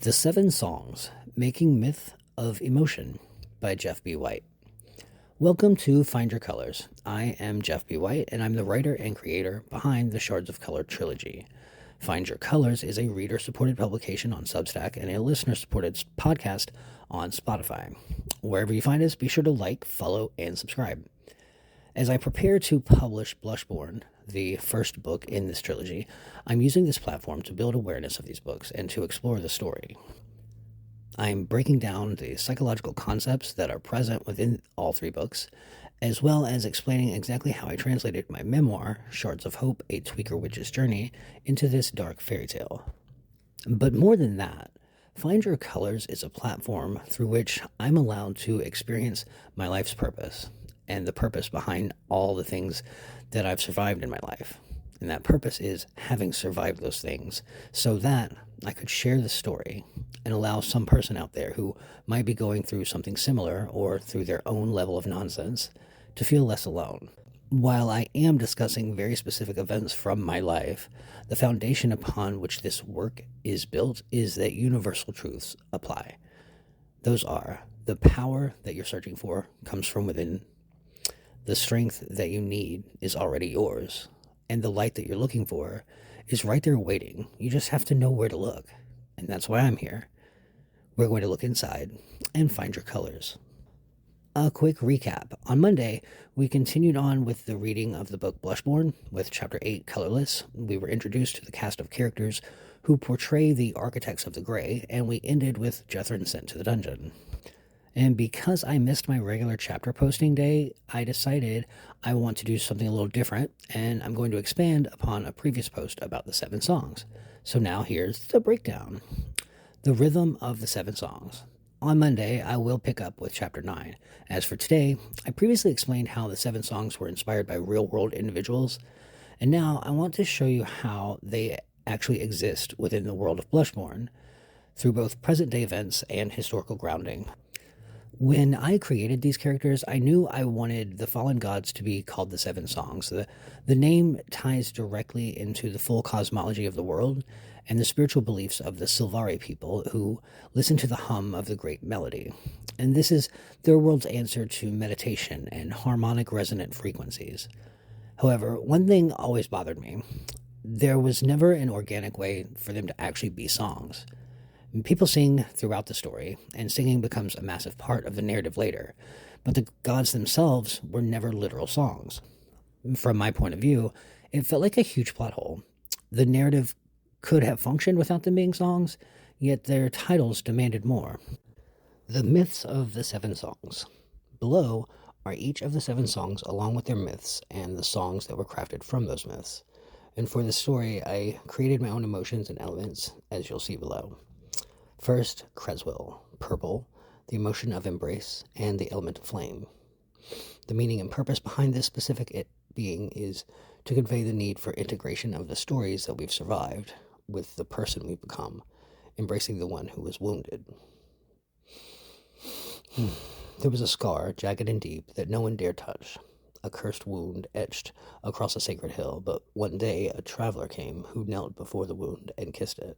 The Seven Songs, Making Myth of Emotion by Jeff B. White. Welcome to Find Your Colors. I am Jeff B. White, and I'm the writer and creator behind the Shards of Color Trilogy. Find Your Colors is a reader-supported publication on Substack and a listener-supported podcast on Spotify. Wherever you find us, be sure to like, follow, and subscribe. As I prepare to publish Blushborn, the first book in this trilogy, I'm using this platform to build awareness of these books and to explore the story. I'm breaking down the psychological concepts that are present within all three books, as well as explaining exactly how I translated my memoir, Shards of Hope, A Tweaker Witch's Journey, into this dark fairy tale. But more than that, Find Your Colors is a platform through which I'm allowed to experience my life's purpose and the purpose behind all the things that I've survived in my life. And that purpose is having survived those things so that I could share the story and allow some person out there who might be going through something similar or through their own level of nonsense to feel less alone. While I am discussing very specific events from my life, the foundation upon which this work is built is that universal truths apply. Those are: the power that you're searching for comes from within, the strength that you need is already yours, and the light that you're looking for is right there waiting. You just have to know where to look, and that's why I'm here. We're going to look inside and find your colors. A quick recap. On Monday, we continued on with the reading of the book Blushborn with Chapter 8, Colorless. We were introduced to the cast of characters who portray the architects of the Grey, and we ended with Jethrin sent to the dungeon. And because I missed my regular chapter posting day, I decided I want to do something a little different, and I'm going to expand upon a previous post about the 7 songs. So now here's the breakdown. The rhythm of the 7 songs. On Monday, I will pick up with Chapter 9. As for today, I previously explained how the 7 songs were inspired by real-world individuals, and now I want to show you how they actually exist within the world of Blushborn through both present-day events and historical grounding. When I created these characters, I knew I wanted the fallen gods to be called the 7 songs. The name ties directly into the full cosmology of the world and the spiritual beliefs of the Silvari people who listen to the hum of the great melody. And this is their world's answer to meditation and harmonic resonant frequencies. However, one thing always bothered me. There was never an organic way for them to actually be songs. People sing throughout the story, and singing becomes a massive part of the narrative later, but the gods themselves were never literal songs. From my point of view, it felt like a huge plot hole. The narrative could have functioned without them being songs, yet their titles demanded more. The myths of the 7 songs. Below are each of the 7 songs along with their myths and the songs that were crafted from those myths. And for this story, I created my own emotions and elements, as you'll see below. First, Creswell, purple, the emotion of embrace, and the element of flame. The meaning and purpose behind this specific being is to convey the need for integration of the stories that we've survived with the person we've become, embracing the one who was wounded. There was a scar, jagged and deep, that no one dared touch, a cursed wound etched across a sacred hill, but one day a traveler came who knelt before the wound and kissed it.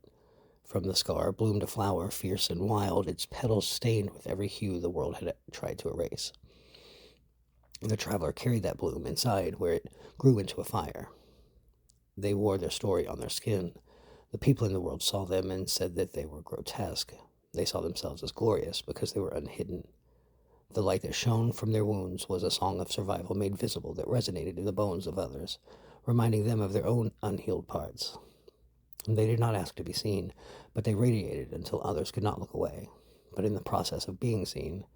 From the scar bloomed a flower, fierce and wild, its petals stained with every hue the world had tried to erase. The traveler carried that bloom inside, where it grew into a fire. They wore their story on their skin. The people in the world saw them and said that they were grotesque. They saw themselves as glorious because they were unhidden. The light that shone from their wounds was a song of survival made visible that resonated in the bones of others, reminding them of their own unhealed parts. They did not ask to be seen, but they radiated until others could not look away. But in the process of being seen,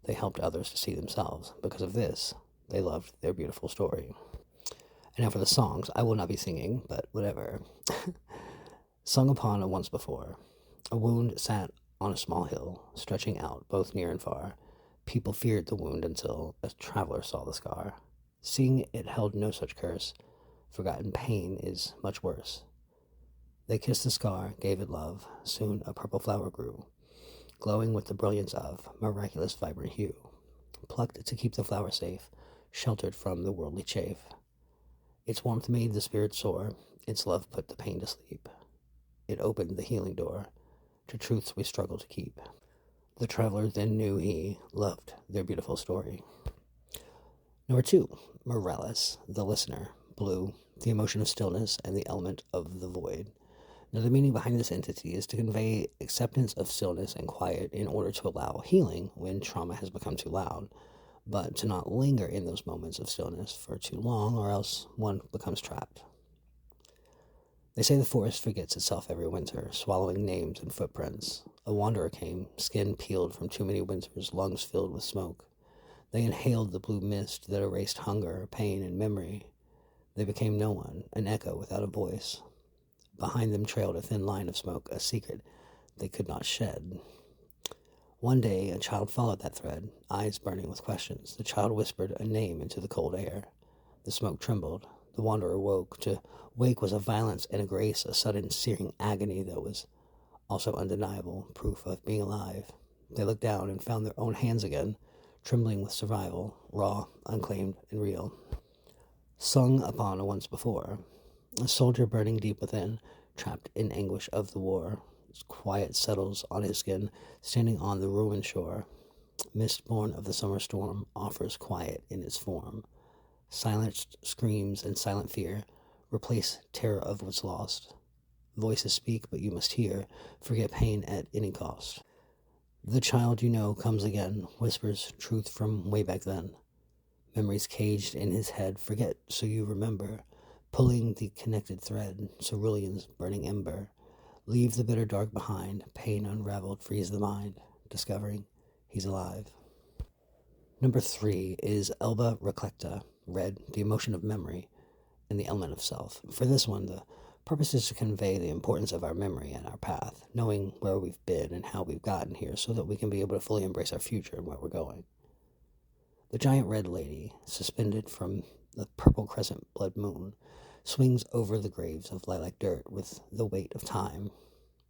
they helped others to see themselves. Because of this, they loved their beautiful story. And now for the songs. I will not be singing, but whatever. Sung upon a once before. A wound sat on a small hill, stretching out both near and far. People feared the wound until a traveler saw the scar. Seeing it held no such curse, forgotten pain is much worse. They kissed the scar, gave it love. Soon a purple flower grew, glowing with the brilliance of miraculous vibrant hue. Plucked to keep the flower safe, sheltered from the worldly chafe. Its warmth made the spirit soar, its love put the pain to sleep. It opened the healing door, to truths we struggle to keep. The traveler then knew he loved their beautiful story. Number 2, Morales, the listener. Blue, the emotion of stillness and the element of the void. Now, the meaning behind this entity is to convey acceptance of stillness and quiet in order to allow healing when trauma has become too loud, but to not linger in those moments of stillness for too long, or else one becomes trapped. They say the forest forgets itself every winter, swallowing names and footprints. A wanderer came, skin peeled from too many winters, lungs filled with smoke. They inhaled the blue mist that erased hunger, pain, and memory. They became no one, an echo without a voice. Behind them trailed a thin line of smoke, a secret they could not shed. One day, a child followed that thread, eyes burning with questions. The child whispered a name into the cold air. The smoke trembled. The wanderer woke. To wake was a violence and a grace, a sudden searing agony that was also undeniable, proof of being alive. They looked down and found their own hands again, trembling with survival, raw, unclaimed, and real. Sung upon a once before, a soldier burning deep within, trapped in anguish of the war. Quiet settles on his skin, standing on the ruined shore. Mist born of the summer storm offers quiet in its form. Silenced screams and silent fear replace terror of what's lost. Voices speak, but you must hear. Forget pain at any cost. The child you know comes again, whispers truth from way back then. Memories caged in his head, forget so you remember. Pulling the connected thread, cerulean's burning ember. Leave the bitter dark behind, pain unraveled, frees the mind, discovering he's alive. Number 3 is Elba Reclecta, red, the emotion of memory, and the element of self. For this one, the purpose is to convey the importance of our memory and our path, knowing where we've been and how we've gotten here so that we can be able to fully embrace our future and where we're going. The giant red lady, suspended from the purple crescent blood moon, swings over the graves of lilac dirt with the weight of time,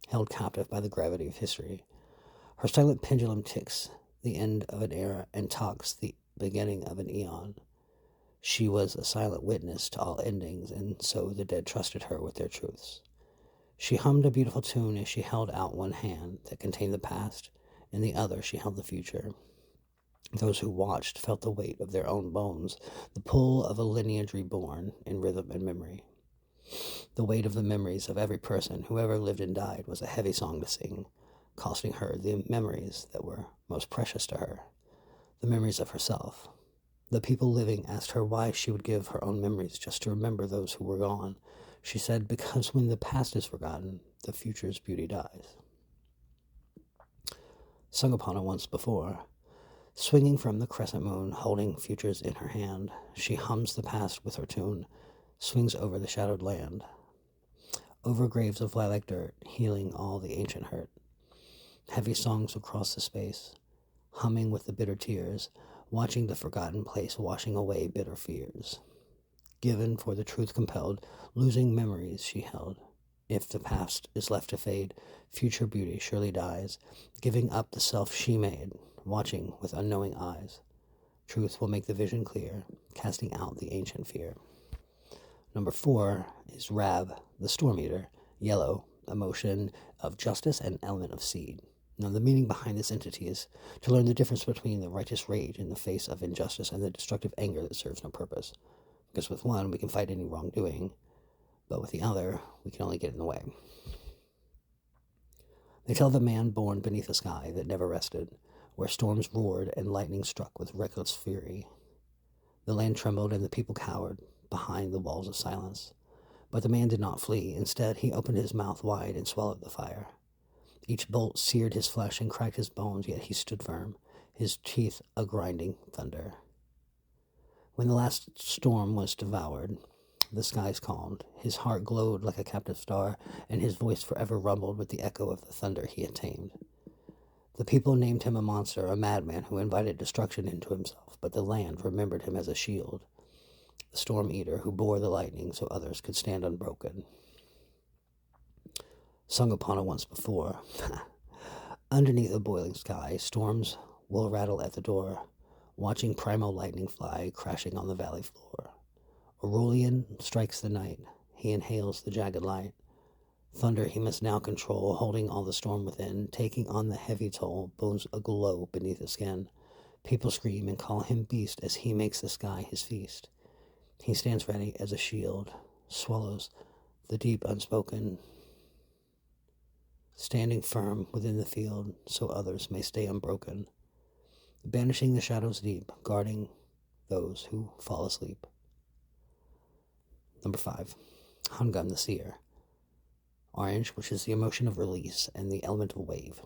held captive by the gravity of history. Her silent pendulum ticks the end of an era and talks the beginning of an eon. She was a silent witness to all endings, and so the dead trusted her with their truths. She hummed a beautiful tune as she held out one hand that contained the past, in the other she held the future. Those who watched felt the weight of their own bones, the pull of a lineage reborn in rhythm and memory. The weight of the memories of every person who ever lived and died was a heavy song to sing, costing her the memories that were most precious to her, the memories of herself. The people living asked her why she would give her own memories just to remember those who were gone. She said, because when the past is forgotten, the future's beauty dies. Sung upon a once before, swinging from the crescent moon, holding futures in her hand, she hums the past with her tune, swings over the shadowed land, over graves of lilac dirt, healing all the ancient hurt. Heavy songs across the space, humming with the bitter tears, watching the forgotten place, washing away bitter fears. Given for the truth compelled, losing memories she held. If the past is left to fade, future beauty surely dies, giving up the self she made, watching with unknowing eyes. Truth will make the vision clear, casting out the ancient fear. Number 4 is Rab, the Storm Eater, yellow, emotion of justice and element of seed. Now, the meaning behind this entity is to learn the difference between the righteous rage in the face of injustice and the destructive anger that serves no purpose. Because with one, we can fight any wrongdoing, but with the other, we can only get in the way. They tell the man born beneath a sky that never rested, where storms roared and lightning struck with reckless fury. The land trembled and the people cowered behind the walls of silence. But the man did not flee. Instead, he opened his mouth wide and swallowed the fire. Each bolt seared his flesh and cracked his bones, yet he stood firm, his teeth a grinding thunder. When the last storm was devoured, the skies calmed. His heart glowed like a captive star, and his voice forever rumbled with the echo of the thunder he had tamed. The people named him a monster, a madman who invited destruction into himself, but the land remembered him as a shield, the storm eater who bore the lightning so others could stand unbroken. Sung upon a once before. Underneath a boiling sky, storms will rattle at the door, watching primal lightning fly, crashing on the valley floor. Aurelian strikes the night. He inhales the jagged light. Thunder he must now control, holding all the storm within, taking on the heavy toll, bones aglow beneath his skin. People scream and call him beast as he makes the sky his feast. He stands ready as a shield, swallows the deep unspoken, standing firm within the field so others may stay unbroken, banishing the shadows deep, guarding those who fall asleep. Number 5, Hungun the Seer. Orange, which is the emotion of release and the elemental wave.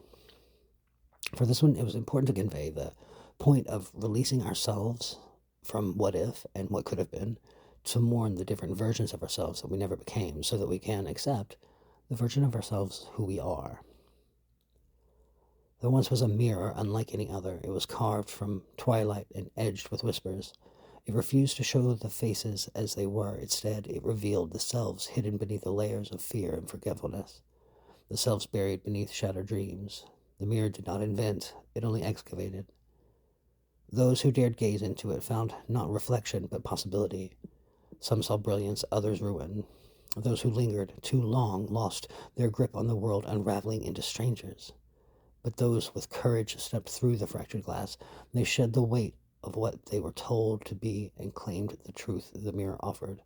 For this one, it was important to convey the point of releasing ourselves from what if and what could have been, to mourn the different versions of ourselves that we never became, so that we can accept the version of ourselves who we are. There once was a mirror unlike any other. It was carved from twilight and edged with whispers. It refused to show the faces as they were. Instead, it revealed the selves hidden beneath the layers of fear and forgetfulness, the selves buried beneath shattered dreams. The mirror did not invent, it only excavated. Those who dared gaze into it found not reflection, but possibility. Some saw brilliance, others ruin. Those who lingered too long lost their grip on the world, unraveling into strangers. But those with courage stepped through the fractured glass. They shed the weight of what they were told to be and claimed the truth the mirror offered.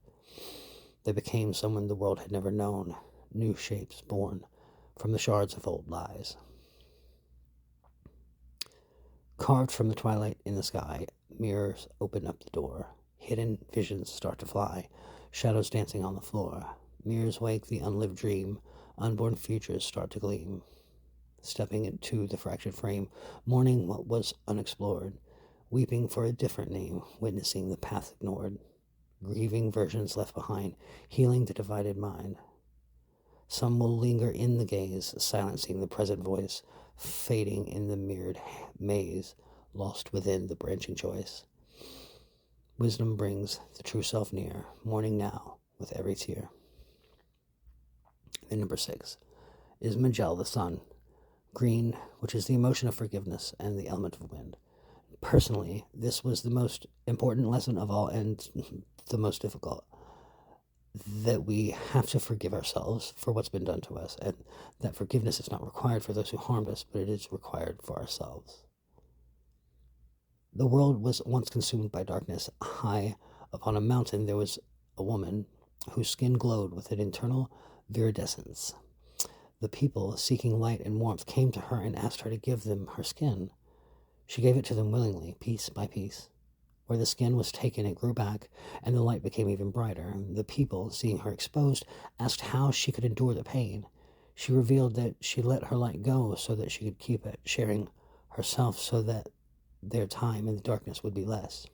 They became someone the world had never known, new shapes born from the shards of old lies. Carved from the twilight in the sky, mirrors open up the door. Hidden visions start to fly, shadows dancing on the floor. Mirrors wake the unlived dream, unborn futures start to gleam. Stepping into the fractured frame, mourning what was unexplored, weeping for a different name, witnessing the path ignored, grieving versions left behind, healing the divided mind. Some will linger in the gaze, silencing the present voice, fading in the mirrored maze, lost within the branching choice. Wisdom brings the true self near, mourning now with every tear. And number 6 is Magel the Sun. Green, which is the emotion of forgiveness and the element of wind. Personally, this was the most important lesson of all and the most difficult. That we have to forgive ourselves for what's been done to us, and that forgiveness is not required for those who harmed us, but it is required for ourselves. The world was once consumed by darkness. High upon a mountain there was a woman whose skin glowed with an internal viridescence. The people, seeking light and warmth, came to her and asked her to give them her skin. She gave it to them willingly, piece by piece. Where the skin was taken, it grew back, and the light became even brighter. The people, seeing her exposed, asked how she could endure the pain. She revealed that she let her light go so that she could keep it, sharing herself so that their time in the darkness would be less.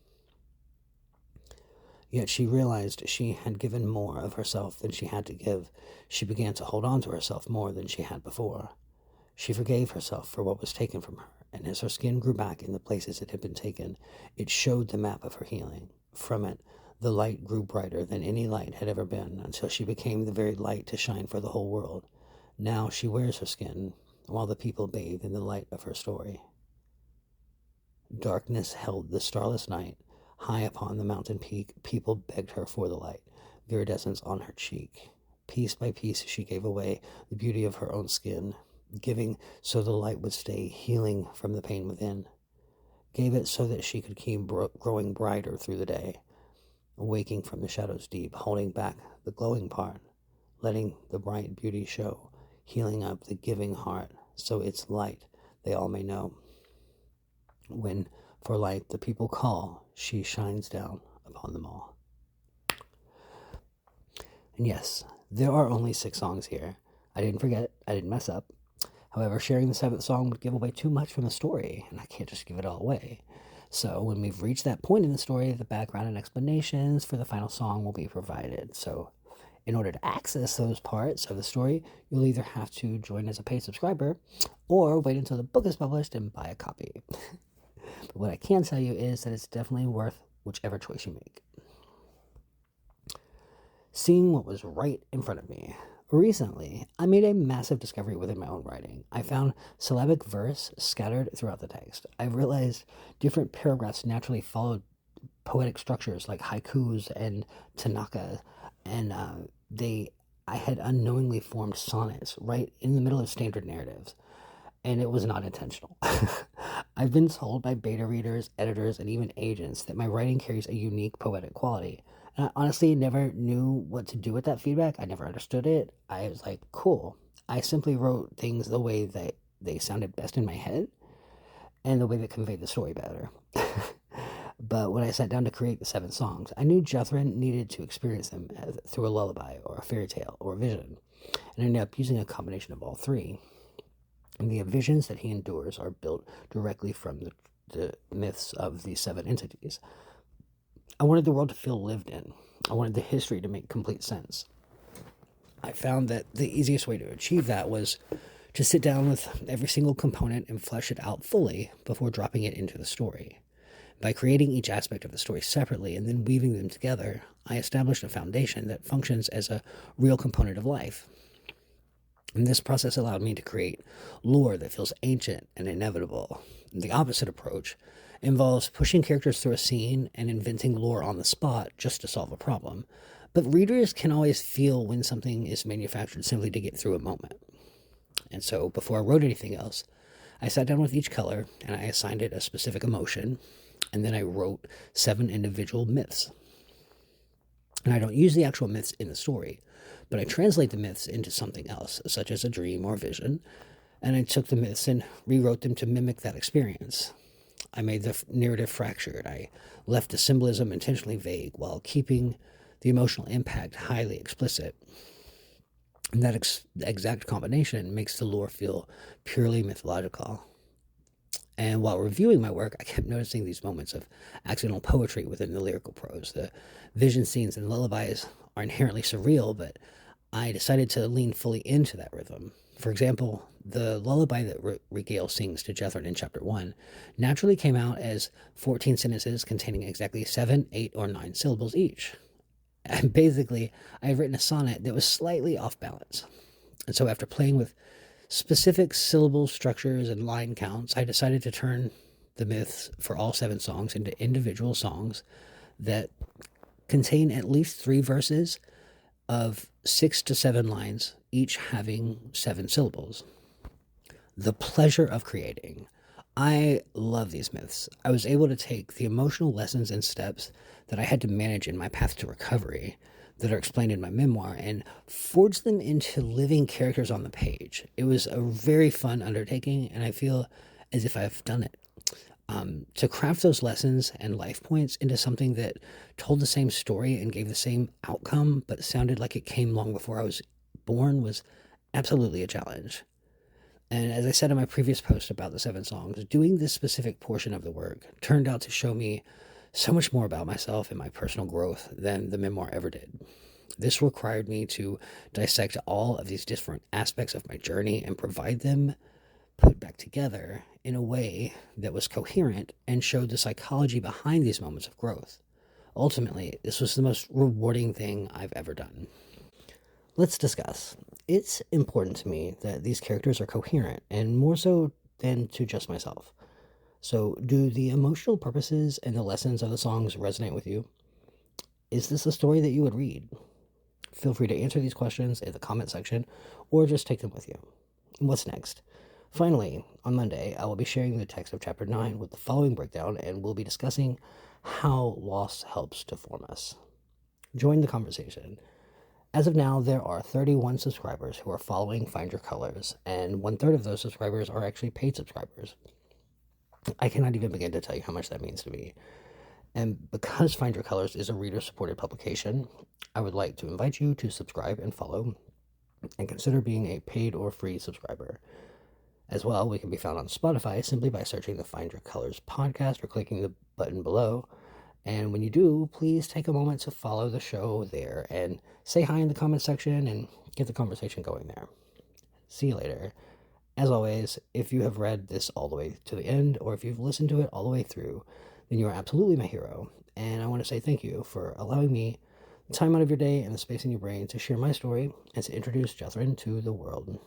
Yet she realized she had given more of herself than she had to give. She began to hold on to herself more than she had before. She forgave herself for what was taken from her, and as her skin grew back in the places it had been taken, it showed the map of her healing. From it, the light grew brighter than any light had ever been, until she became the very light to shine for the whole world. Now she wears her skin, while the people bathe in the light of her story. Darkness held the starless night. High upon the mountain peak, people begged her for the light, viridescence on her cheek. Piece by piece she gave away the beauty of her own skin, giving so the light would stay, healing from the pain within. Gave it so that she could keep growing brighter through the day, awaking from the shadows deep, holding back the glowing part, letting the bright beauty show, healing up the giving heart, so its light they all may know. When for light the people call, she shines down upon them all. And yes, there are only 6 songs here. I didn't forget, I didn't mess up. However, sharing the 7th song would give away too much from the story, and I can't just give it all away. So when we've reached that point in the story, the background and explanations for the final song will be provided. So in order to access those parts of the story, you'll either have to join as a paid subscriber or wait until the book is published and buy a copy. But what I can tell you is that it's definitely worth whichever choice you make. Seeing what was right in front of me. Recently, I made a massive discovery within my own writing. I found syllabic verse scattered throughout the text. I realized different paragraphs naturally followed poetic structures like haikus and tanaka, and they I had unknowingly formed sonnets right in the middle of standard narratives, and it was not intentional. I've been told by beta readers, editors, and even agents that my writing carries a unique poetic quality. And I honestly never knew what to do with that feedback. I never understood it. I was like, cool. I simply wrote things the way that they sounded best in my head and the way that conveyed the story better. But when I sat down to create the 7 songs, I knew Jethrin needed to experience them through a lullaby or a fairy tale or a vision. And I ended up using a combination of all three. And the visions that he endures are built directly from the myths of the 7 entities. I wanted the world to feel lived in. I wanted the history to make complete sense. I found that the easiest way to achieve that was to sit down with every single component and flesh it out fully before dropping it into the story. By creating each aspect of the story separately and then weaving them together, I established a foundation that functions as a real component of life. And this process allowed me to create lore that feels ancient and inevitable. The opposite approach involves pushing characters through a scene and inventing lore on the spot just to solve a problem. But readers can always feel when something is manufactured simply to get through a moment. And so, before I wrote anything else, I sat down with each color and I assigned it a specific emotion, and then I wrote 7 individual myths. And I don't use the actual myths in the story, but I translate the myths into something else, such as a dream or vision, and I took the myths and rewrote them to mimic that experience. I made the narrative fractured. I left the symbolism intentionally vague while keeping the emotional impact highly explicit. And that exact combination makes the lore feel purely mythological. And while reviewing my work, I kept noticing these moments of accidental poetry within the lyrical prose. The vision scenes and lullabies are inherently surreal, but I decided to lean fully into that rhythm. For example, the lullaby that Regale sings to Jethrin in Chapter 1 naturally came out as 14 sentences containing exactly 7, 8, or 9 syllables each. And basically, I had written a sonnet that was slightly off balance. And so after playing with specific syllable structures and line counts, I decided to turn the myths for all 7 songs into individual songs that contain at least 3 verses of 6 to 7 lines, each having 7 syllables. The pleasure of creating. I love these myths. I was able to take the emotional lessons and steps that I had to manage in my path to recovery that are explained in my memoir and forge them into living characters on the page. It was a very fun undertaking, and I feel as if I've done it. To craft those lessons and life points into something that told the same story and gave the same outcome, but sounded like it came long before I was born was absolutely a challenge. And as I said in my previous post about the 7 songs, doing this specific portion of the work turned out to show me so much more about myself and my personal growth than the memoir ever did. This required me to dissect all of these different aspects of my journey and provide them put back together in a way that was coherent and showed the psychology behind these moments of growth. Ultimately, this was the most rewarding thing I've ever done. Let's discuss. It's important to me that these characters are coherent, and more so than to just myself. So, do the emotional purposes and the lessons of the songs resonate with you? Is this a story that you would read? Feel free to answer these questions in the comment section, or just take them with you. And what's next? Finally, on Monday, I will be sharing the text of Chapter 9 with the following breakdown, and we'll be discussing how loss helps to form us. Join the conversation. As of now, there are 31 subscribers who are following Find Your Colors, and 1/3 of those subscribers are actually paid subscribers. I cannot even begin to tell you how much that means to me. And because Find Your Colors is a reader-supported publication, I would like to invite you to subscribe and follow, and consider being a paid or free subscriber. As well, we can be found on Spotify simply by searching the Find Your Colors podcast or clicking the button below. And when you do, please take a moment to follow the show there and say hi in the comment section and get the conversation going there. See you later. As always, if you have read this all the way to the end, or if you've listened to it all the way through, then you are absolutely my hero. And I want to say thank you for allowing me the time out of your day and the space in your brain to share my story and to introduce Jethrin to the world.